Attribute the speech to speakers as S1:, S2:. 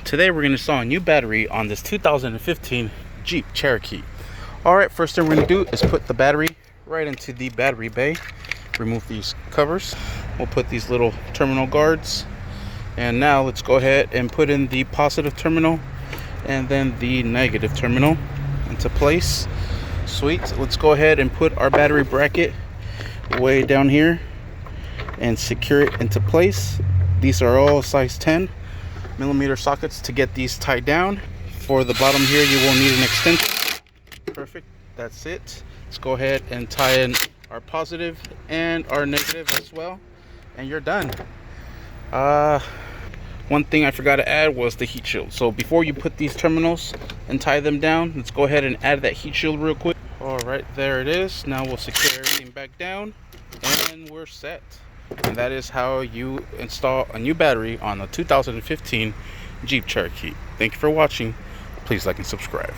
S1: Today we're going to install a new battery on this 2015 Jeep Cherokee. Alright, first thing we're going to do is put the battery right into the battery bay. Remove these covers. We'll put these little terminal guards. And now let's go ahead and put in the positive terminal and then the negative terminal into place. Sweet. Let's go ahead and put our battery bracket way down here and secure it into place. These are all size 10 millimeter sockets to get these tied down. For the bottom here, you will need an extension. Perfect. That's it. Let's go ahead and tie in our positive and our negative as well, and you're done. One thing I forgot to add was the heat shield. So before you put these terminals and tie them down, let's go ahead and add that heat shield real quick. All right, there it is. Now we'll secure everything back down and we're set. And that is how you install a new battery on the 2015 Jeep Cherokee. Thank you for watching. Please like and subscribe.